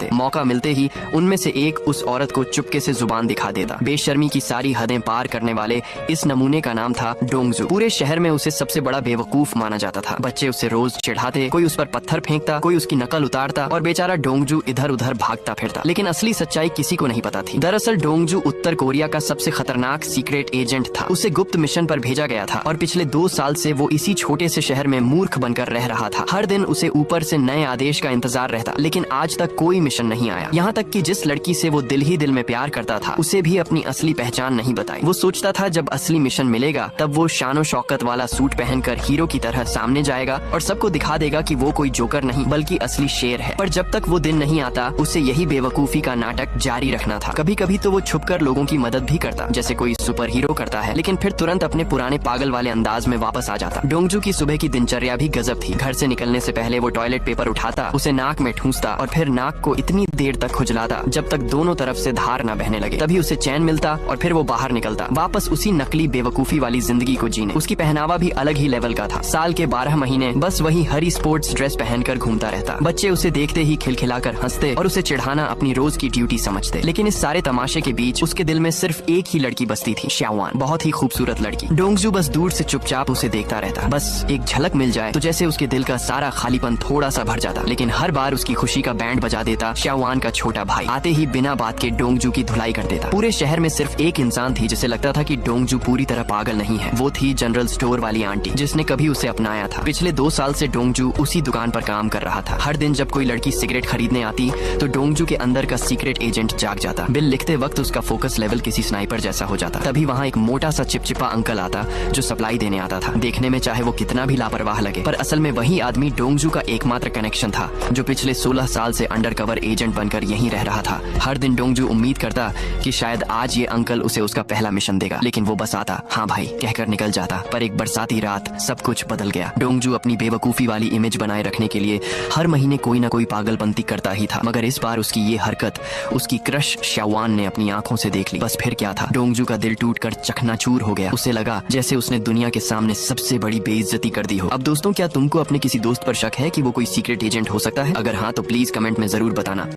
करते। मौका मिलते ही उनमें से एक उस औरत को चुपके से जुबान दिखा देता। बेशर्मी की सारी हदें पार करने वाले इस नमूने का नाम था डोंगजू। पूरे शहर में उसे सबसे बड़ा बेवकूफ माना जाता था। बच्चे उसे रोज चिढ़ाते, कोई उस पर पत्थर फेंकता, कोई उसकी नकल उतारता और बेचारा डोंगजू इधर उधर भागता फिरता। लेकिन असली सच्चाई किसी को नहीं पता थी। दरअसल डोंगजू उत्तर कोरिया का सबसे खतरनाक सीक्रेट एजेंट था। उसे गुप्त मिशन पर भेजा गया था और पिछले 2 साल से वो इसी छोटे से शहर में मूर्ख बनकर रह रहा था। हर दिन उसे ऊपर से नए आदेश का इंतजार रहता, लेकिन आज तक कोई मिशन नहीं आया। यहाँ तक कि जिस लड़की से वो दिल ही दिल में प्यार करता था, उसे भी अपनी असली पहचान नहीं बताई। वो सोचता था जब असली मिशन मिलेगा तब वो शानो शौकत वाला सूट पहनकर हीरो की तरह सामने जाएगा और सबको दिखा देगा कि वो कोई जोकर नहीं बल्कि असली शेर है। पर जब तक वो दिन नहीं आता, उसे यही बेवकूफी का नाटक जारी रखना था। कभी कभी तो वो छुपकर लोगों की मदद भी करता, जैसे कोई सुपर हीरो करता है, लेकिन फिर तुरंत अपने पुराने पागल वाले अंदाज में वापस आ जाता। डोंगजू की सुबह की दिनचर्या भी गजब थी। घर से निकलने से पहले वो टॉयलेट पेपर उठाता, उसे नाक में ठूंसता और फिर नाक को इतनी देर तक खुजलाता जब तक दोनों तरफ से धार न बहने लगे। तभी उसे चैन मिलता और फिर वो बाहर निकलता, वापस उसी नकली बेवकूफी वाली जिंदगी को जीने। उसकी पहनावा भी अलग ही लेवल का था। साल के 12 महीने बस वही हरी स्पोर्ट्स ड्रेस पहनकर घूमता रहता। बच्चे उसे देखते ही खिलखिलाकर हंसते और उसे चिढ़ाना अपनी रोज की ड्यूटी समझते। लेकिन इस सारे तमाशे के बीच उसके दिल में सिर्फ एक ही लड़की बसती थी, शाओवान। बहुत ही खूबसूरत लड़की। डोंगजू बस दूर से चुपचाप उसे देखता रहता। बस एक झलक मिल जाए तो जैसे उसके दिल का सारा खालीपन थोड़ा सा भर जाता। लेकिन हर बार उसकी खुशी का बैंड बजा देता शाओवान का छोटा भाई। आते ही बिना बात के डोंगजू की धुलाई कर देता। पूरे शहर में सिर्फ एक इंसान थी जिसे लगता था कि डोंगजू पूरी तरह पागल नहीं है। वो थी जनरल स्टोर वाली आंटी, जिसने कभी उसे अपनाया था। पिछले 2 साल से डोंगजू उसी दुकान पर काम कर रहा था। हर दिन जब कोई लड़की सिगरेट खरीदने आती तो डोंगजू के अंदर का सीक्रेट एजेंट जाग जाता। बिल लिखते वक्त उसका फोकस लेवल किसी स्नाइपर जैसा हो जाता। तभी वहाँ एक मोटा सा चिपचिपा अंकल आता जो सप्लाई देने आता था। देखने में चाहे वो कितना भी लापरवाह लगे, पर असल में वही आदमी डोंगजू का एकमात्र कनेक्शन था, जो पिछले 16 साल से अंडरकवर एजेंट बनकर यहीं रह रहा था। हर दिन डोंगजू उम्मीद करता कि शायद आज ये अंकल उसे उसका पहला मिशन देगा, लेकिन वो बस आता, हाँ भाई कहकर निकल जाता। पर एक बरसाती रात सब कुछ बदल गया। डोंगजू अपनी बेवकूफी वाली इमेज बनाए रखने के लिए हर महीने कोई ना कोई पागलपंती करता ही था, मगर इस बार उसकी ये हरकत उसकी क्रश शाओवान ने अपनी आंखों से देख ली। बस फिर क्या था, डोंगजू का दिल टूटकर चकनाचूर हो गया। उसे लगा जैसे उसने दुनिया के सामने सबसे बड़ी बेइज्जती कर दी हो। अब दोस्तों, क्या तुमको अपने किसी दोस्त पर शक है कि वो कोई सीक्रेट एजेंट हो सकता है? अगर हाँ तो प्लीज कमेंट में जरूर बताना।